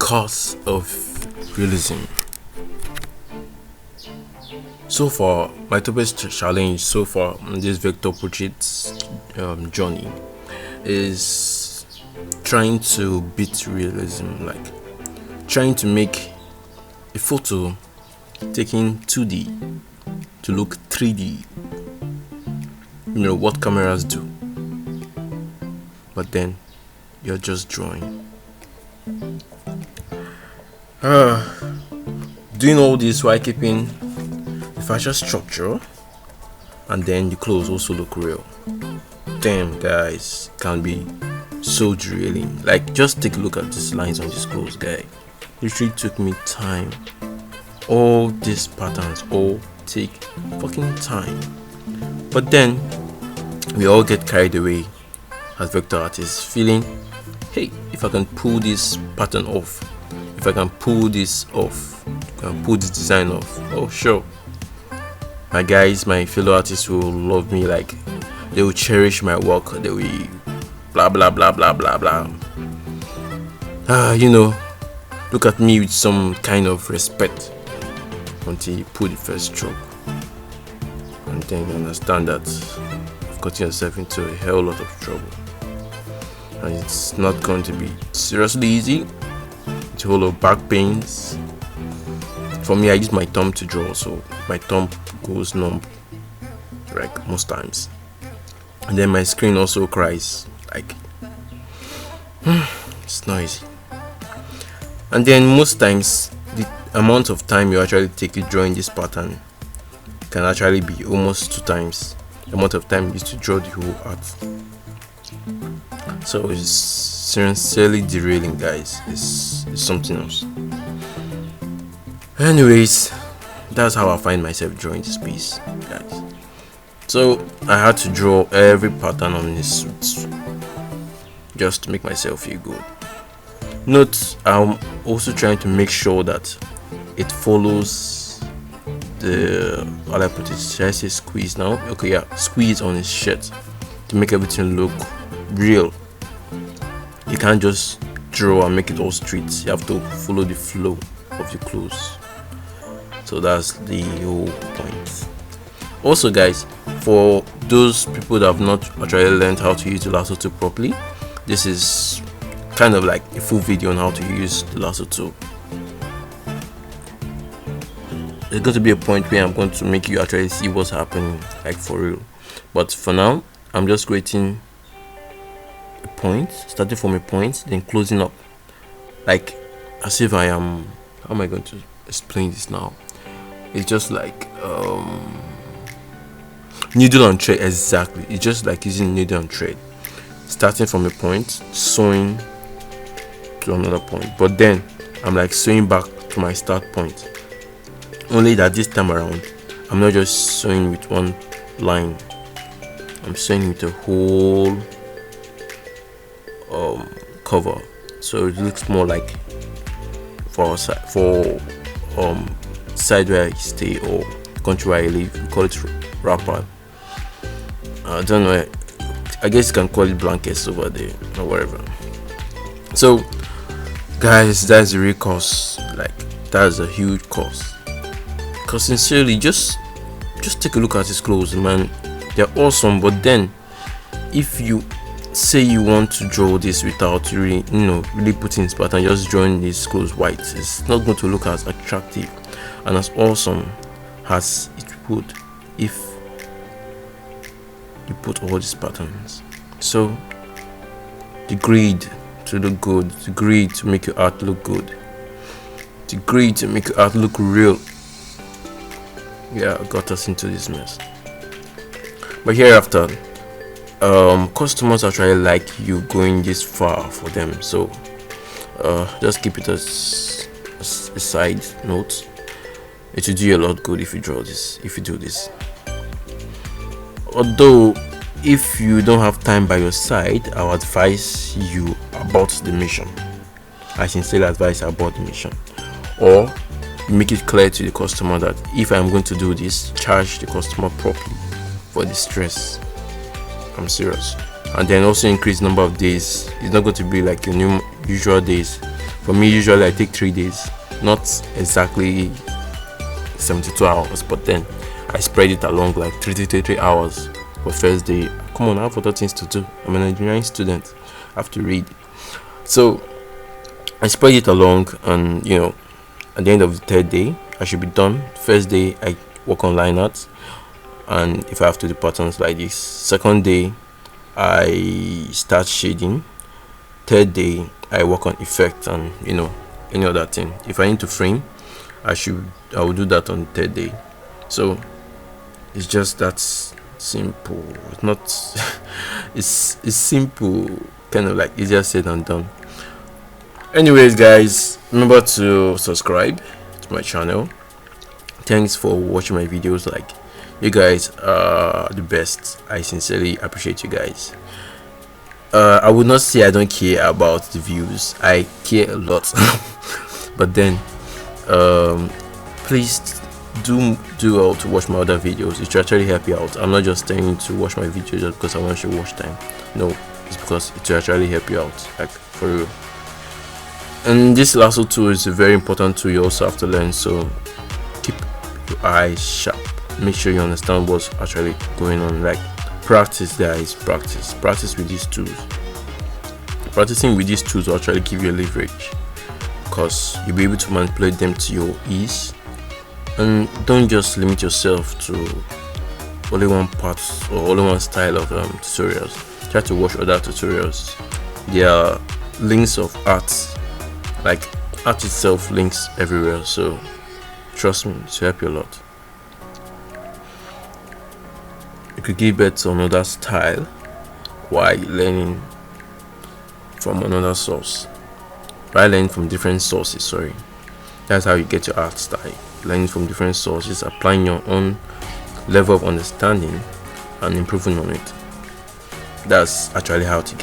Curse of Realism. So far, my toughest challenge so far on this vector portrait journey is trying to beat realism, like trying to make a photo taken 2D to look 3D. You know what cameras do, but then you're just drawing. Doing all this while keeping the facial structure and then the clothes also look real. Damn guys, can be so drilling. Like just take a look at these lines on this clothes, guy. It really took me time. All these patterns all take fucking time. But then we all get carried away as vector artists, feeling, hey, if I can pull this pattern off, if I can pull this off, pull this design off, oh sure, my guys, my fellow artists will love me, like they will cherish my work, they will blah blah blah blah blah blah. Look at me with some kind of respect until you put the first stroke, and then you understand that you've gotten yourself into a hell lot of trouble, and it's not going to be seriously easy. It's a whole lot of back pains. For me, I use my thumb to draw, so my thumb goes numb, like most times, and then my screen also cries, like it's noisy. And then most times the amount of time you actually take to drawing this pattern can actually be almost 2 times the amount of time you used to draw the whole art. So it's sincerely derailing, guys. It's something else. Anyways, that's how I find myself drawing this piece, guys. So I had to draw every pattern on this suit just to make myself feel good. Note, I'm also trying to make sure that it follows the, how I put it, should I say squeeze now? Okay, yeah, squeeze on his shirt to make everything look real. You can't just draw and make it all straight. You have to follow the flow of your clothes. So that's the whole point. Also, guys, for those people that have not actually learned how to use the lasso tool properly, this is kind of like a full video on how to use the lasso tool. There's going to be a point where I'm going to make you actually see what's happening, like for real. But for now, I'm just creating a point, starting from a point, then closing up, like as if I am, how am I going to explain this now? It's just like needle and thread. Exactly, it's just like using needle and thread, starting from a point, sewing to another point, but then I'm like sewing back to my start point, only that this time around I'm not just sewing with one line, I'm sewing with a whole cover, so it looks more like for side where I stay or country where I live, we call it wrapper. I don't know, I guess you can call it blankets over there or whatever. So guys, that's the real cost. Like that's a huge cost, because sincerely, just take a look at his clothes, man. They're awesome. But then if you say you want to draw this without really putting his pattern, just drawing these clothes white, it's not going to look as attractive and as awesome as it would if you put all these patterns. So the greed to look good, the greed to make your art look good, the greed to make your art look real, yeah, got us into this mess. But hereafter, customers actually like you going this far for them, so just keep it as a side note. It will do you a lot good if you draw this, if you do this. Although if you don't have time by your side, I would advise you about the mission. I sincerely advise about the mission, or make it clear to the customer that if I'm going to do this, charge the customer properly for the stress. I'm serious. And then also increase number of days. It's not going to be like your usual days For me, usually I take 3 days, not exactly 72 hours, but then I spread it along like 3 hours for first day. Come on, I have other things to do. I'm an engineering student, I have to read. So I spread it along, and at the end of the third day I should be done. First day I work on line art, and if I have to do patterns like this. Second day I start shading. Third day I work on effect and any other thing. If I need to frame, I will do that on the third day. So it's just that simple. It's not it's simple, kind of like easier said than done. Anyways guys, remember to subscribe to my channel. Thanks for watching my videos. Like, you guys are the best. I sincerely appreciate you guys. I would not say I don't care about the views. I care a lot. But then please do well to watch my other videos. It will actually help you out. I'm not just telling you to watch my videos just because I want your watch time. No, it's because it will actually help you out, like for real. And this lasso tool is a very important tool you also have to learn, so keep your eyes sharp. Make sure you understand what's actually going on. Like, practice guys, practice with these tools. Practicing with these tools will actually give you a leverage, because you'll be able to manipulate them to your ease. And don't just limit yourself to only one part or only one style of tutorials. Try to watch other tutorials. There are links of art, like art itself, links everywhere, so trust me, it will help you a lot. You could give birth to another style while learning from another source, while learning from different sources. Sorry, that's how you get your art style. Learning from different sources, applying your own level of understanding and improving on it. That's actually how to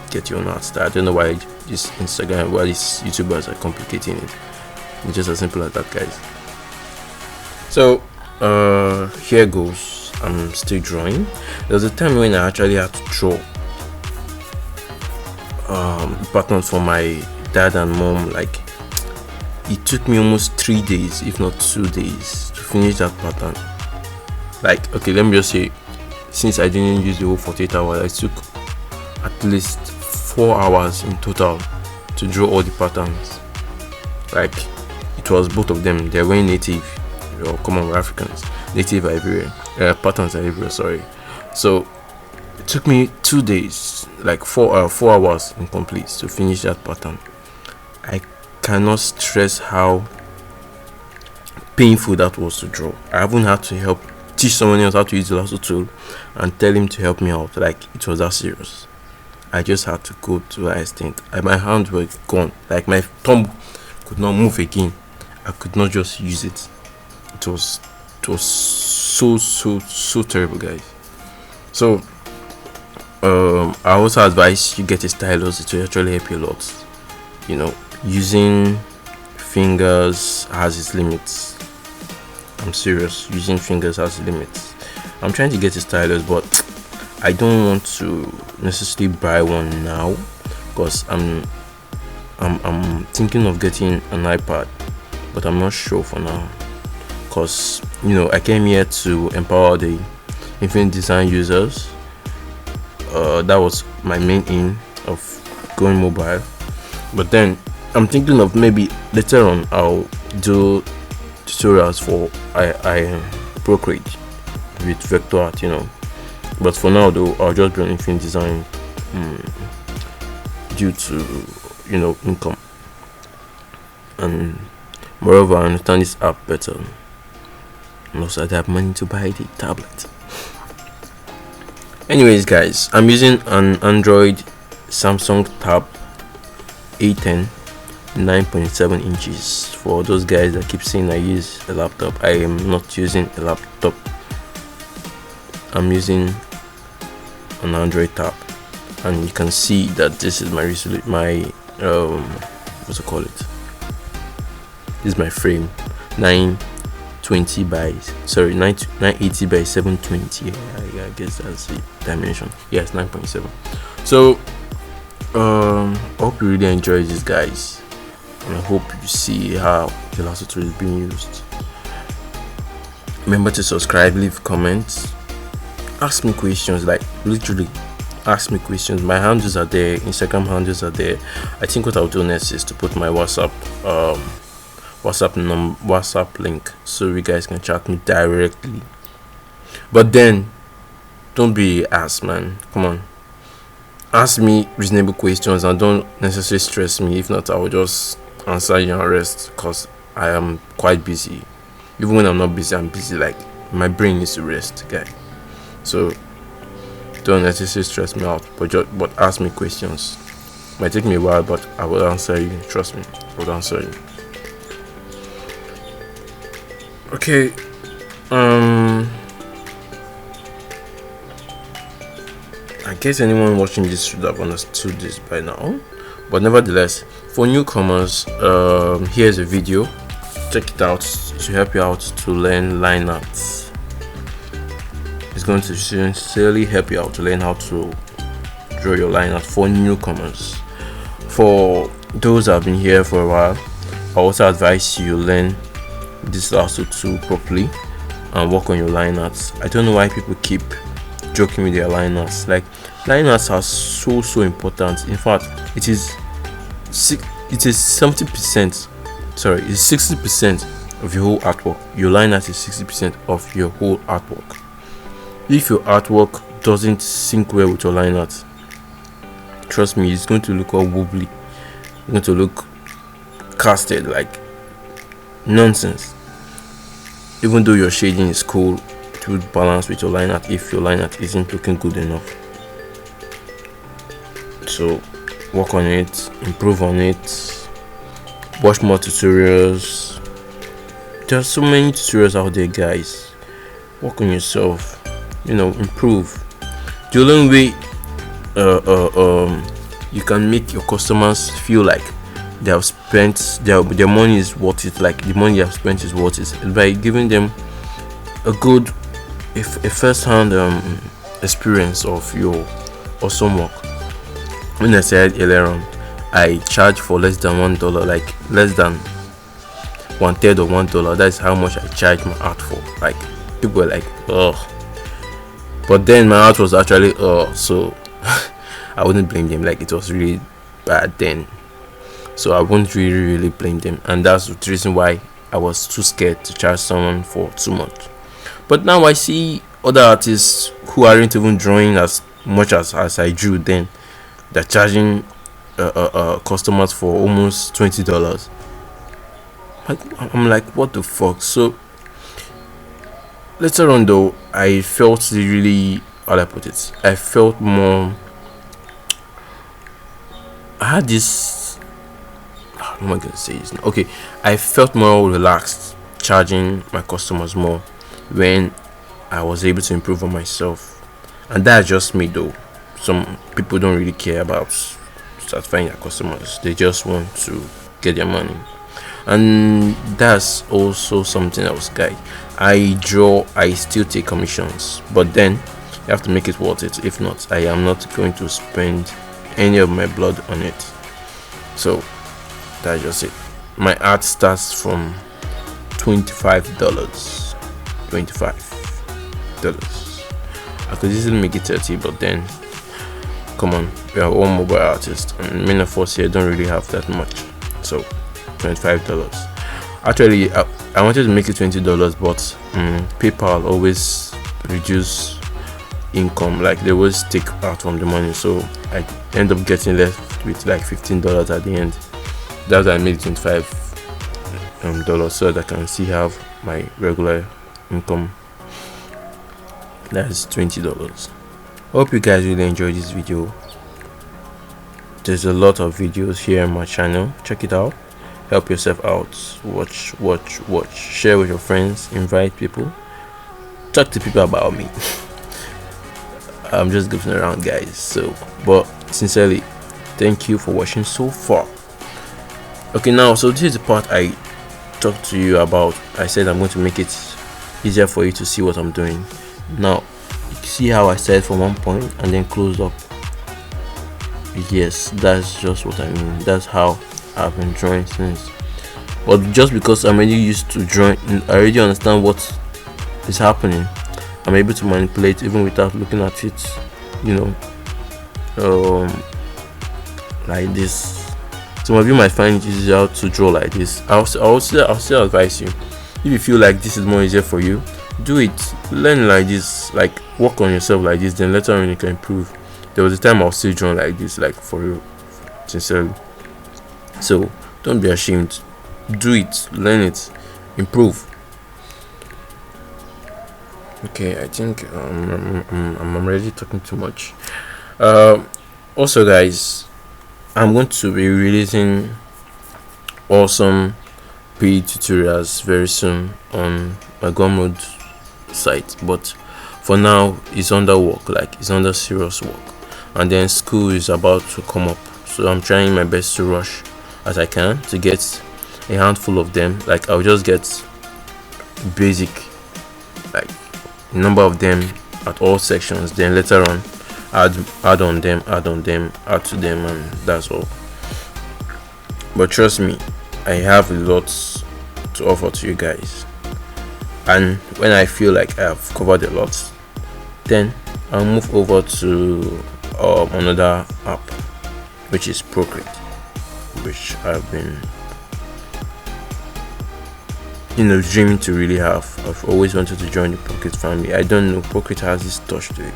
get your own art style. I don't know why this Instagram, why these YouTubers are complicating it. It's just as simple as that, guys. So here goes. I'm still drawing. There was a time when I actually had to draw patterns for my dad and mom. Like, it took me almost 3 days, if not 2 days, to finish that pattern. Like, okay, let me just say, since I didn't use the whole 48 hours, I took at least 4 hours in total to draw all the patterns. Like, it was both of them. They were native, or common Africans. Native are everywhere. Patterns are everywhere. Sorry. So it took me 2 days, like 4 hours incomplete to finish that pattern. I cannot stress how painful that was to draw. I haven't had to help teach someone else how to use the lasso tool and tell him to help me out. Like, it was that serious. I just had to go to that extent. My hands were gone. Like, my thumb could not move again. I could not just use it. It was so terrible, guys. So I also advise you get a stylus. It will actually help you a lot. Using fingers has its limits. I'm serious. Using fingers has limits. I'm trying to get a stylus, but I don't want to necessarily buy one now, because I'm thinking of getting an iPad, but I'm not sure for now, because I came here to empower the infinite design users. That was my main aim of going mobile. But then I'm thinking of maybe later on I'll do tutorials for I Procreate with vector art, but for now though, I'll just be on infinite design due to income, and moreover I understand this app better, and also I have money to buy the tablet. Anyways guys, I'm using an Android Samsung Tab A10 9.7 inches. For those guys that keep saying I use a laptop, I am not using a laptop. I'm using an Android tab, and you can see that this is my what's it call it? This is my frame, 980 by 720. I guess that's the dimension. Yes, 9.7. So hope you really enjoy this, guys. and I hope you see how the lasso tool is being used. Remember to subscribe, leave comments, ask me questions, like literally ask me questions. My handles are there, Instagram handles are there. I think what I'll do next is to put my WhatsApp link so you guys can chat me directly. But then don't be ass, man. Come on, ask me reasonable questions and don't necessarily stress me. If not, I will just answer you and rest, because I am quite busy. Even when I'm not busy, I'm busy. Like, my brain needs to rest, guy. So don't necessarily stress me out, but ask me questions. Might take me a while, but I will answer you. Trust me, I will answer you. Okay. I guess anyone watching this should have understood this by now, but nevertheless, for newcomers, here's a video. Check it out to help you out to learn line arts. It's going to sincerely help you out to learn how to draw your line art for newcomers. For those that have been here for a while, I also advise you learn this lasso tool properly and work on your line arts. I don't know why people keep joking with their line arts. Like, line arts are so important. In fact, it is 70%. Sorry, it's 60% of your whole artwork. Your line art is 60% of your whole artwork. If your artwork doesn't sync well with your line art, trust me, it's going to look all wobbly. It's going to look casted, like nonsense. Even though your shading is cool, it will balance with your line art if your line art isn't looking good enough. So work on it, improve on it, watch more tutorials. There are so many tutorials out there, guys. Work on yourself, improve. The only way you can make your customers feel like they have spent their money is worth it, like the money you have spent is worth it, by giving them a good, a first-hand experience of your awesome work. When I said earlier on, I charge for less than $1, like less than 1/3 of $1. That's how much I charge my art for. Like, people were like, oh, but then my art was actually so I wouldn't blame them. Like, it was really bad then, so I wouldn't really blame them, and that's the reason why I was too scared to charge someone for too much. But now I see other artists who aren't even drawing as much as I drew then. They're charging customers for almost $20. I'm like, what the fuck? So later on though, I felt really, how do I put it, I felt more, I had this, how am I gonna say this now? Okay, I felt more relaxed charging my customers more when I was able to improve on myself. And that's just me though. Some people don't really care about satisfying their customers, they just want to get their money. And that's also something else, guys. I draw, I still take commissions, but then you have to make it worth it. If not, I am not going to spend any of my blood on it. So that's just it. My art starts from $25. I could easily make it 30, but then come on, we are all mobile artists and many of us here don't really have that much. So $25. Actually, I wanted to make it $20, but PayPal always reduce income, like they always take out from the money, so I end up getting left with like $15 at the end. That's why I made $25 so that I can still have my regular income. That's $20. Hope you guys really enjoyed this video. There's a lot of videos here on my channel, check it out, help yourself out, watch, share with your friends, invite people, talk to people about me. I'm just goofing around, guys. So, but sincerely, thank you for watching so far. Okay, now, so this is the part I talked to you about. I said I'm going to make it easier for you to see what I'm doing. Now, you see how I started from one point and then closed up. Yes, that's just what I mean. That's how I've been drawing since. But just because I'm already used to drawing, I already understand what is happening. I'm able to manipulate even without looking at it, you know, like this. Some of you might find it easier to draw like this. I'll still advise you, if you feel like this is more easier for you, do it. Learn like this, like work on yourself like this, then later on you can improve. There was a time I was still drawing like this, like for real, sincerely. So don't be ashamed, do it, learn it, improve. Okay, I think I'm already talking too much. Also guys, I'm going to be releasing awesome paid tutorials very soon on my Gumroad site, but for now it's under work, like it's under serious work, and then school is about to come up, so I'm trying my best to rush as I can to get a handful of them. Like I'll just get basic, like number of them at all sections, then later on add on them, add to them, and that's all. But trust me, I have a lot to offer to you guys, and when I feel like I've covered a lot, then I'll move over to another app, which is Procreate, which I've been dreaming to really have. I've always wanted to join the Procreate family. I don't know, Procreate has this touch to it.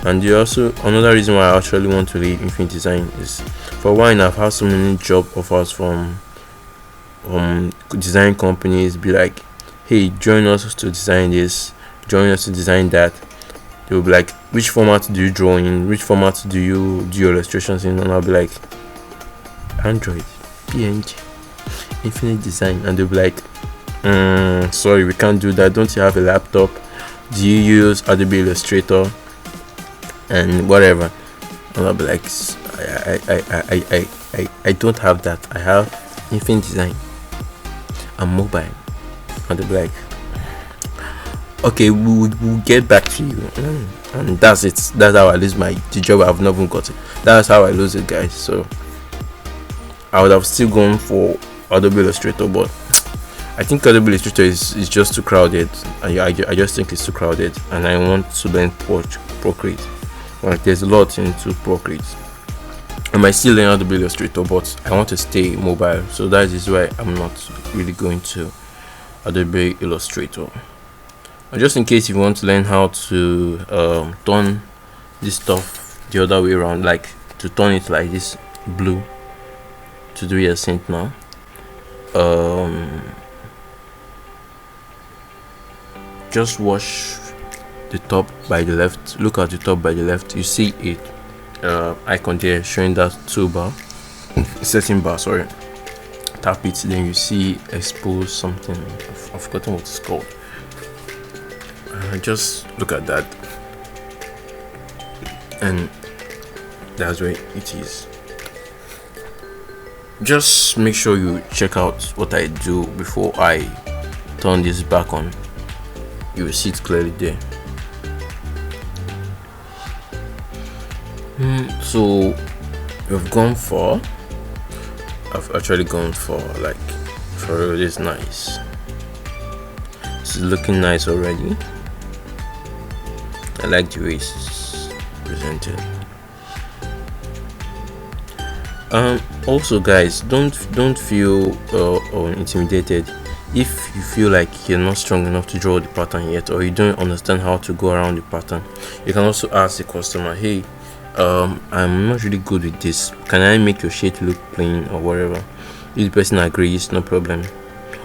And another reason why I actually want to leave Infinite Design is, for a while now, I've had so many job offers from design companies, be like, hey, join us to design this, join us to design that. They will be like, which format do you draw in, which format do you do your illustrations in? And I'll be like, Android, PNG, Infinite Design. And they'll be like, sorry, we can't do that. Don't you have a laptop? Do you use Adobe Illustrator and whatever? And I'll be like, I don't have that. I have Infinite Design. I'm mobile. And they'll be like, okay, we'll get back to you. And that's it. That's how I lose the job I've not even got it. That's how I lose it, guys. So I would have still gone for Adobe Illustrator, but I think Adobe Illustrator is just too crowded. I just think it's too crowded, and I want to learn Procreate. Like, there's a lot into Procreate. I might still learn Adobe Illustrator, but I want to stay mobile, so that is why I'm not really going to Adobe Illustrator. And just in case you want to learn how to turn this stuff the other way around, like to turn it like this blue, to do your synth now, just watch the top by the left. Look at the top by the left. You see it icon there showing that toolbar, setting bar, sorry. Tap it, then you see expose something. I've forgotten what it's called. Just look at that, and that's where it is. Just make sure you check out what I do before I turn this back on. You will see it clearly there. So we've gone for, I've actually gone for, like, for this nice. It's looking nice already. I like the way it's presented. Also guys, don't feel intimidated if you feel like you're not strong enough to draw the pattern yet, or you don't understand how to go around the pattern. You can also ask the customer, hey, I'm not really good with this, can I make your shade look plain or whatever? If the person agrees, no problem.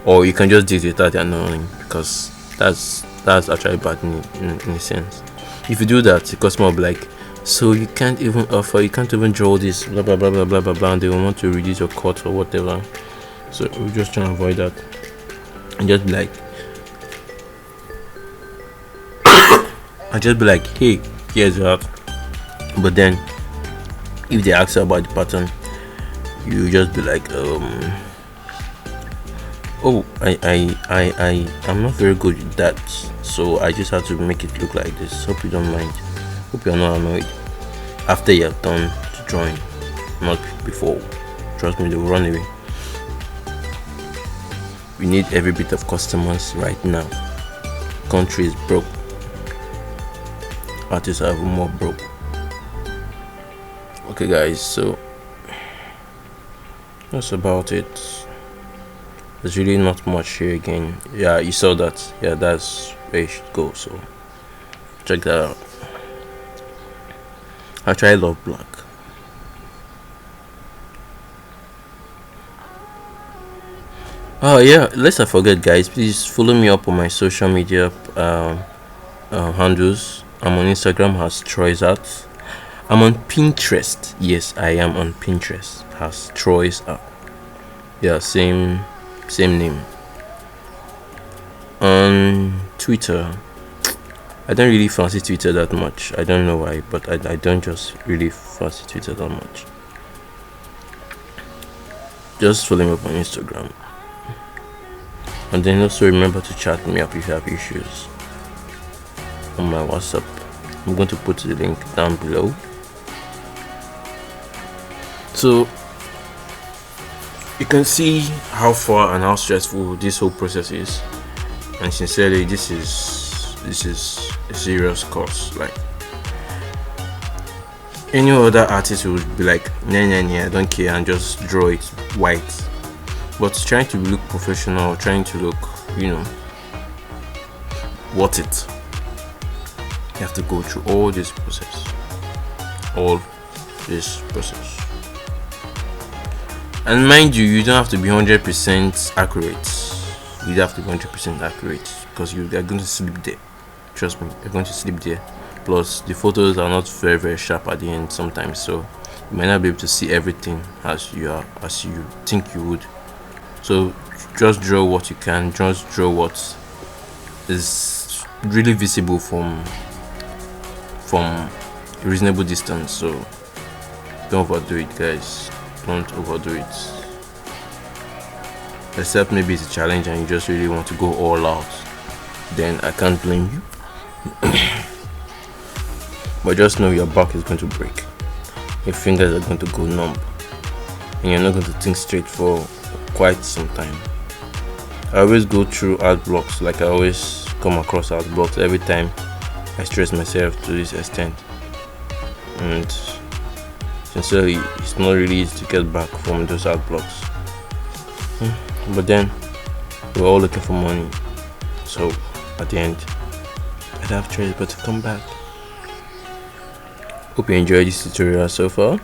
Or you can just do it without their knowing, because that's actually bad in a sense. If you do that, the customer will be like, so you can't even offer, you can't even draw this, blah blah blah blah blah blah blah, and they will want to reduce your cut or whatever. So we're just trying to avoid that, and just be like, I just be like, hey, here's that. But then if they ask you about the pattern, you just be like, oh, I'm not very good with that, so I just have to make it look like this. Hope you don't mind. Hope you're not annoyed after you're done to drawing, not before. Trust me, they will run away. we need every bit of customers right now. Country is broke. Artists are even more broke. Okay guys, so that's about it. There's really not much here again. Yeah, you saw that. Yeah, that's where you should go, so check that out. I try Love Black. Oh yeah, lest I forget guys, please follow me up on my social media handles. I'm on Instagram as Troyz Art. I'm on Pinterest. Yes, I am on Pinterest as Troyz Art. Yeah, same name. On Twitter, I don't really fancy Twitter that much. I don't know why, but I don't just really fancy Twitter that much. Just follow me up on Instagram. And then also remember to chat me up if you have issues on my WhatsApp. I'm going to put the link down below. So you can see how far and how stressful this whole process is. And sincerely, this is a serious course. Like any other artist would be like, nah, I don't care, and just draw it white. But trying to look professional, trying to look, worth it, you have to go through all this process. And mind you, you don't have to be 100% accurate. You don't have to be 100% accurate because you are going to sleep there. Trust me, you're going to sleep there. Plus, the photos are not very, very sharp at the end sometimes, so you might not be able to see everything as you think you would. So just draw what you can. Just draw what is really visible from a reasonable distance. So don't overdo it, guys. Don't overdo it. Except maybe it's a challenge and you just really want to go all out, then I can't blame you. But just know your back is going to break, your fingers are going to go numb, and you're not going to think straight for quite some time. I always go through art blocks. Like I always come across art blocks every time I stress myself to this extent, and sincerely, it's not really easy to get back from those art blocks. But then we're all looking for money, so at the end I don't have choice but to come back. Hope you enjoyed this tutorial so far.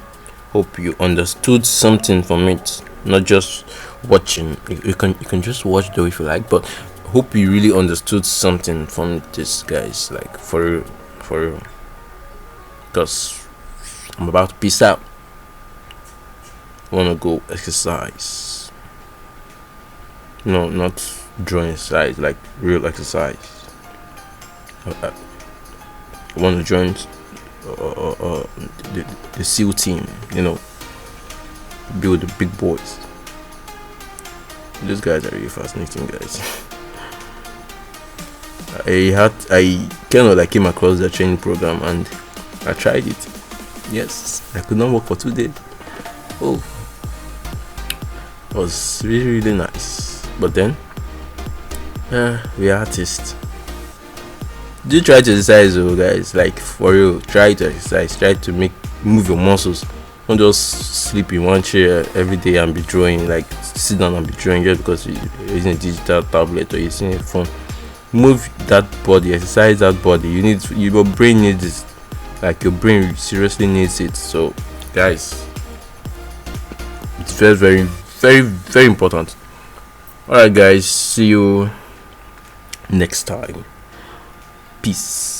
Hope you understood something from it, not just watching. You can just watch though if you like, but hope you really understood something from this, guys. Like for real, because I'm about to peace out. Wanna go exercise? No, not drawing exercise, like real exercise. I want to join the SEAL team, be with the big boys. These guys are really fascinating, guys. I kind of like came across the training program and I tried it. Yes, I could not work for 2 days. Oh, it was really nice. But then, we are artists. Do try to exercise, though, guys. Like for real, try to exercise. Try to move your muscles. Don't just sleep in one chair every day and be drawing. Like sit down and be drawing just because you're using a digital tablet or you're using a phone. Move that body, exercise that body. Your brain needs it. Like your brain seriously needs it. So, guys, it's very, very, very, very important. Alright, guys. See you next time. Peace.